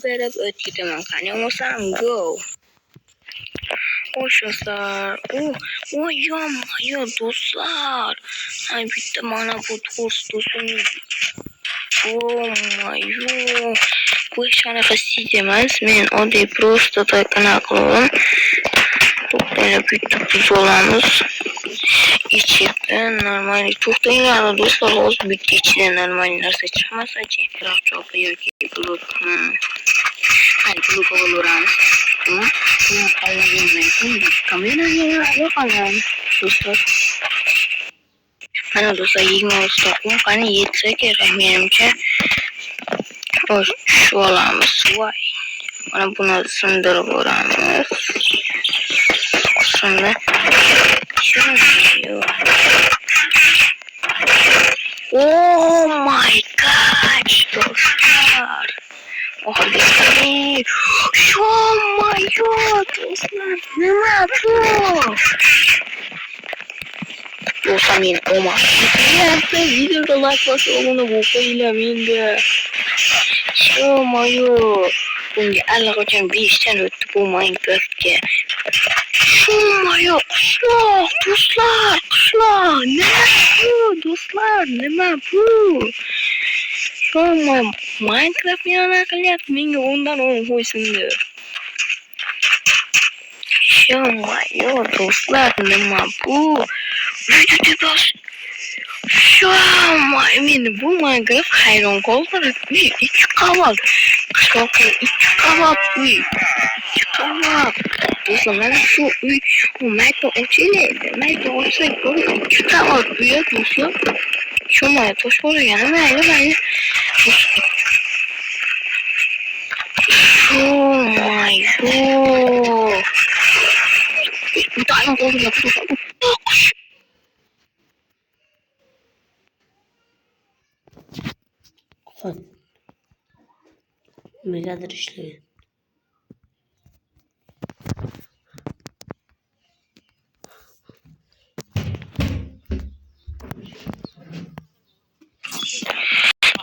berib o'tib ketaman. Qani bo'lsam go. Xo'sh do'stlar. Yo do'stlar. Ay bitta mana bu do'stim. Yo. Bu hech qanaqa sit emas. Men oddiy просто так qilaman. To'xtanglar, bitta tuz olamiz. İçinde normal to'xtanglar do'stlar, hozir bitta ichida normal narsa chiqmasa-chi. Raqchoqi yoki blok. Hani blok olaveramiz. Buni qolmagan kameraga yoqaman do'stlar. Mana do'stlar 26 taqvim qani yetsa kerak menimcha. Xo'sh, shu olamiz. Voy. Mana buni sindirib olamiz. Sonra oh my god dostlar. Oh my god dostlar. Nima bu? Dostlar men videoga like bosib obuna bo'lib qo'yinglar menda. Bunga allaqachon 5 tan o'tdi bu Minecraftga. Qishloq do'stlar, qishloq. Nima bu do'stlar? Nima bu? Minecraft yana qilyapti, menga 10 dan 10 qo'ysinda. Do'stlar, nima bu? Men bu Minecraft hayron qoldim. 2 qavat. Qishloqda 2 qavat uy. 2 qavat. Do'stlar, mana shu uy mayda ochiladi. Mayda ochsak bo'ladi. 2 qavat uy do'stlar. Shumay tosh qo'ygan, mayli. Utanib qoldim. Negadir ishlaydi.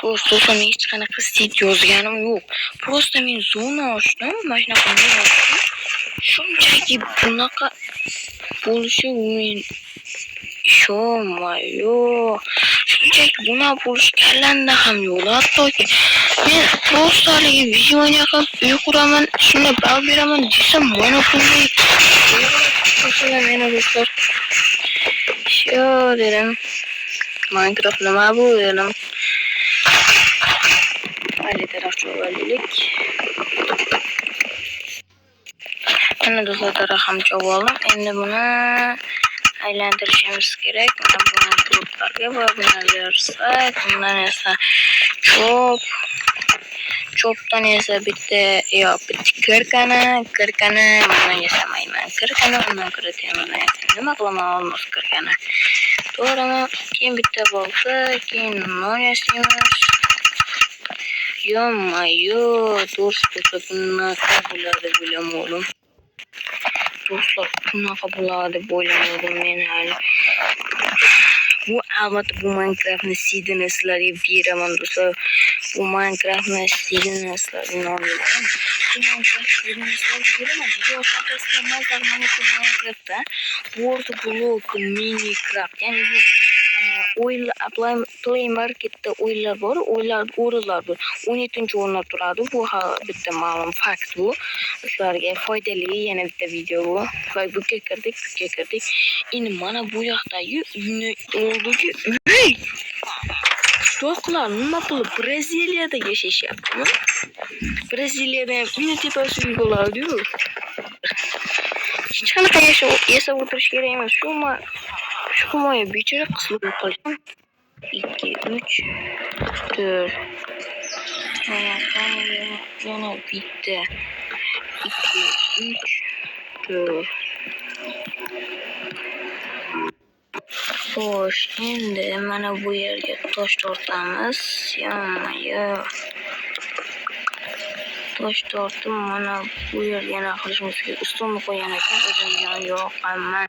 Do'stlar, men hech qanaqa sit yozganim yo'q. Просто men zona ochdim, mana shunaqa ochdim. Shunchaki bunaqa bo'lishi men shunchaki buna bo'lish kallamda ham yo'q. Hattoki men просто videoni qilib uy quraman, shunda bal beraman desam mana bunday. Mana do'stlar. Dedim. Minecraft nima bu dedim. Hali tarafga olaylik. Mana do'stlar tarafimcha oldim. Endi buni aylantirishimiz kerak. Mana buni bloklarga va buni bersak, bundan esa chopdan esa bitta kirkani bundan yasamayman. Kirkani undan kiritaman. Nima qilaman olmos kirkani. To'g'rimi? Keyin bitta bo'lsa, keyin non yasaymiz. Do'stlar, bunaqa bo'ladi bilamadim. Do'stlar, bunaqa bo'ladi bilamadim men hali. Bu albatta bu Minecraftni sidini sizlarga beraman do'stlar. Bu Minecraftni sidini sizlarga beraman. Video shakasida Minecraftda World Block Minecraft, ya'ni bu Play Marketda o'yinlar bor, o'rinlar bor. 17-o'rinda turadi. Bu bitta ma'lum fakt bu. Sizlarga foydali yana bitta video bu. Facebookga kirdik. Endi mana bu yoqdagi uyni oldiki uy. Do'stlar, nima qilib Braziliyada yashashyaptimi? Braziliyada ham uyni tepasi uy bo'ladi-ku. Hech qanaqa yashab o'tirish kerak emas. Shu himoya bechora qisib qolgan. 2, 3, 4. Yana bitta. 2, 3, 4. Xo'sh, endi mana bu yerga tosh tortamiz. Tosh tortib mana bu yerga yana qilishimiz kerak. Ustuni qo'ygan ekan, o'zimga yoqaman.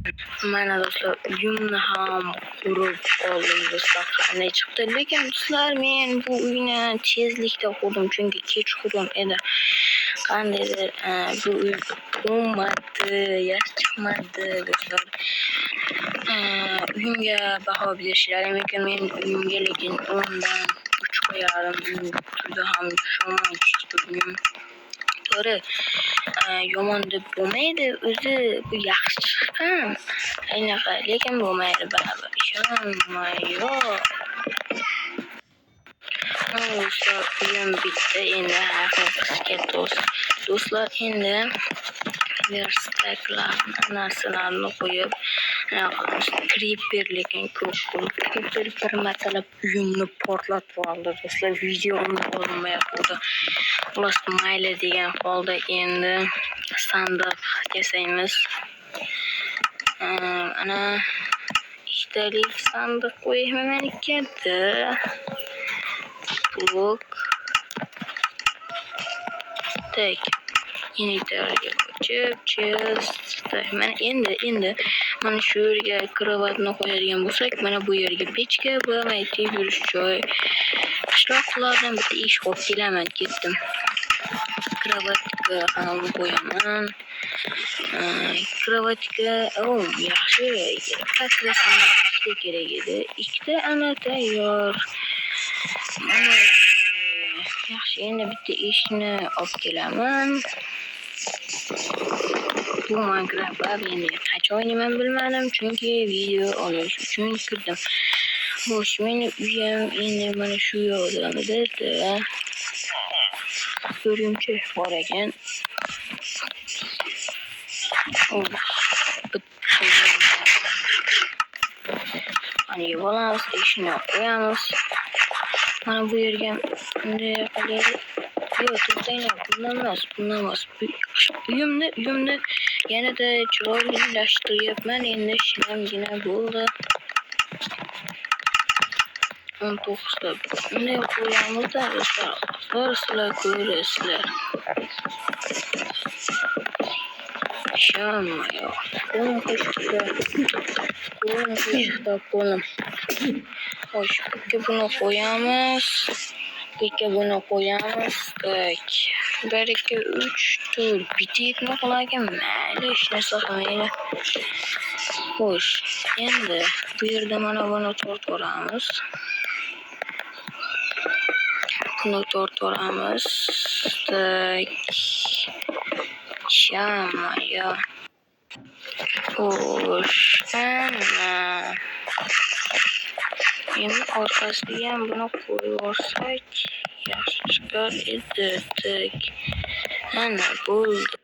Mana do'stlar, uyimni ham qurib oldim do'stlar. Qanday chiqdi? Lekin do'stlar, men bu uyni tezlikda qurdim, chunki kechqurun edi. Qandaydir bu uy to'nmadi, yaxshi chiqmadi do'stlar. Uyimga baho berishlari mumkin. Men uyimga lekin 10 dan 3 qo'yardim. Juda ham yomon chiqdi uyim. To'g'ri, yomon deb bo'lmaydi, o'zi bu yaxshi chiqqan. Aynaqa, lekin bo'lmaydi baribir. Ishonma, yo'q. Do'stlar, uyim bitdi. Endi haqiqatga do'stlar, endi verstaklarni narsalarni qo'yib, kriper lekin ko'p bo'lib, kriper bir matalab uyimni portlatib oldi do'stlar. Videomni olinmay qoldi. Xullas, mayli degan holda endi sandiq yasaymiz. Ana ikkitalik sandiq qo'yaymi meniki? Blok. Tak. Initarga ko'chib, mana endi mana shu yerga kravatni qo'yadigan bo'lsak, mana bu yerga pechka va maytib yurish joy. Qishloqlardan bitta ish olib kelaman, ketdim. Kravatga ham qo'yaman. Kravatga yaxshi, takrasam kerak edi. Ikkita ana tayyor. Yaxshi, endi bitta ishni olib kelaman. Bu Minecraft'da endi qachon o'ynayman bilmadim, chunki video olish uchun kirdim. Xo'sh, meni uyim endi mana shu yoqda. O'rgimchak bor ekan. Mana yig'olamiz, ishni qo'yamiz. Mana bu yerga bunday qilib, yo'q, to'xtanglar, bundan emas. Uyimni yanada chiroylilashtiryapman. Endi shinamgina bo'ldi. 19 bunday qo'yamiz-da, do'stlar. Sizlar ko'rasizlar. Ishonma, yo'q. Qo'lim qo'shdi, qo'lim. Xo'sh, buni qo'yamiz. Buni qo'yamiz. Tak. 1 2 3 4 bitibmi qo'lagan? Mayli, hech narsa qilmaydi. Xo'sh, endi bu yerda mana buni tortamiz. Buni tortamiz. Tak. Ishonma, yo'q. Xo'sh, ana. Endi orqasiga ham buni qo'yib yaxshi chiqar edi. Tak. Ana bo'ldi.